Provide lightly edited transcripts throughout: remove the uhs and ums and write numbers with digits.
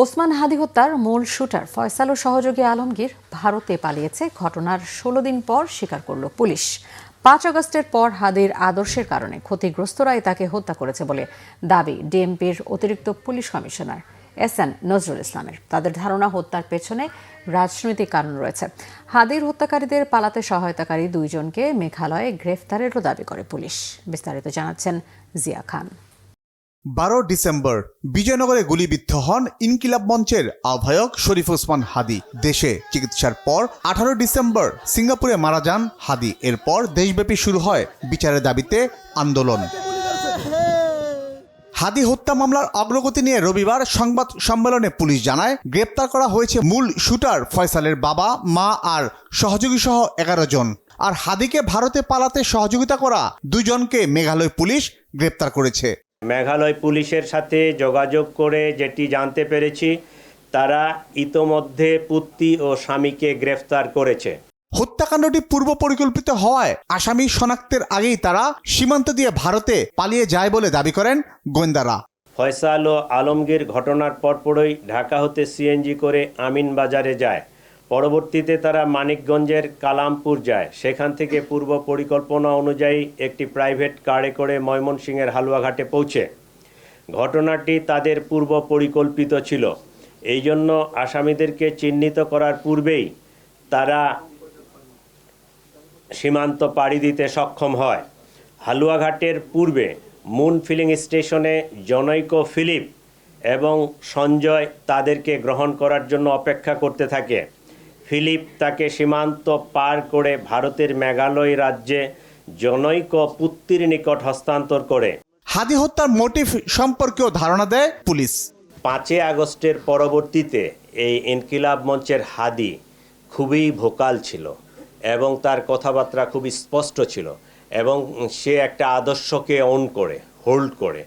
ওসমান হাদী হত্যার মূল শুটার ফয়সাল ও সহযোগী আলমগীর ভারতে পালিয়েছে। ঘটনার ১৬ দিন পর স্বীকার করল পুলিশ। ৫ আগস্টের পর হাদীর আদর্শের কারণে ক্ষতিগ্রস্তরাই তাকে হত্যা করেছে বলে দাবি ডিএমপির অতিরিক্ত পুলিশ কমিশনার এসএন নজরুল ইসলামের। তাদের ধারণা, হত্যার পেছনে রাজনৈতিক কারণ রয়েছে। হাদীর হত্যাকারীদের পালাতে সহায়তাকারী ২ জনকে মেঘালয়ে গ্রেফতারেরও দাবি করে পুলিশ। বিস্তারিত জানাচ্ছেন জিয়া খান। ১২ ডিসেম্বর বিজয়নগরে গুলিবিদ্ধ হন ইনকিলাব মঞ্চের আহ্বায়ক শরীফ ওসমান হাদী। দেশে চিকিৎসার পর ১৮ ডিসেম্বর সিঙ্গাপুরে মারা যান হাদী। এরপর দেশব্যাপী শুরু হয় বিচারের দাবিতে আন্দোলন। হাদী হত্যা মামলার অগ্রগতি নিয়ে রবিবার সংবাদ সম্মেলনে পুলিশ জানায়, গ্রেপ্তার করা হয়েছে মূল শুটার ফয়সালের বাবা, মা আর সহযোগী সহ ১১ জন। আর হাদীকে ভারতে পালাতে সহযোগিতা করা ২ জনকে মেঘালয় পুলিশ গ্রেপ্তার করেছে। মেঘালয় পুলিশের সাথে যোগাযোগ করে যেটি জানতে পেরেছি, তারা ইতোমধ্যে পুত্তি ও স্বামীকে গ্রেফতার করেছে। হত্যাকাণ্ডটি পূর্ব পরিকল্পিত হওয়ায় আসামি শনাক্তের আগেই তারা সীমান্ত দিয়ে ভারতে পালিয়ে যায় বলে দাবি করেন গোয়েন্দারা। ফয়সাল ও আলমগীর ঘটনার পরপরই ঢাকা হতে সিএনজি করে আমিনবাজারে যায়। পরবর্তীতে তারা মানিকগঞ্জের কালামপুর যায়। সেখান থেকে পূর্ব পরিকল্পনা অনুযায়ী একটি প্রাইভেট কারে করে ময়মনসিংহের হালুয়াঘাটে পৌঁছে। ঘটনাটি তাদের পূর্ব পরিকল্পিত ছিল। এই জন্য আসামিদেরকে চিহ্নিত করার পূর্বেই তারা সীমান্ত পাড়ি দিতে সক্ষম হয়। হালুয়াঘাটের পূর্বে মুন ফিলিং স্টেশনে জনৈক ফিলিপ এবং সঞ্জয় তাদেরকে গ্রহণ করার জন্য অপেক্ষা করতে থাকে। ফিলিপ তাকে সীমান্ত পার করে ভারতের মেঘালয় রাজ্যে জনৈক পুত্তির নিকট হস্তান্তর করে। হাদী হত্যার মোটিভ সম্পর্কেও ধারণা দেয় পুলিশ। ৫ আগস্টের পরবর্তীতে এই ইনকিলাব মঞ্চের হাদী খুবই ভোকাল ছিল এবং তার কথাবার্তা খুবই স্পষ্ট ছিল এবং সে একটা আদর্শকে হোল্ড করে।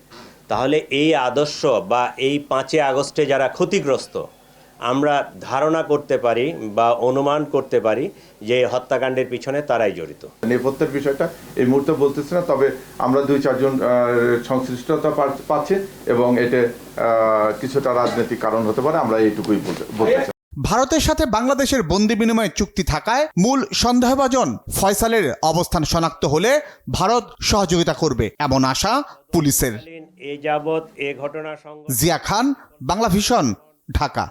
তাহলে এই আদর্শ বা এই ৫ আগস্টে যারা ক্ষতিগ্রস্ত, আমরা ধারণা করতে পারি বা অনুমান করতে পারি যে হত্যাকাণ্ডের পিছনে তারাই জড়িত। নেপথ্যের বিষয়টা এই মুহূর্তে বলতেছি না, তবে আমরা ২-৪ জন সংশ্লিষ্টতা পাচ্ছি এবং এতে কিছুটা রাজনৈতিক কারণ হতে পারে, আমরা এইটুকুই বলতে চাই। ভারতের সাথে বাংলাদেশের বন্দি বিনিময় চুক্তি থাকায় মূল সন্দেহভাজন ফয়সালের অবস্থান শনাক্ত হলে ভারত সহযোগিতা করবে এমন আশা পুলিশের। এ যাবৎ এ ঘটনা জিয়া খান, বাংলা ভিশন, ঢাকা।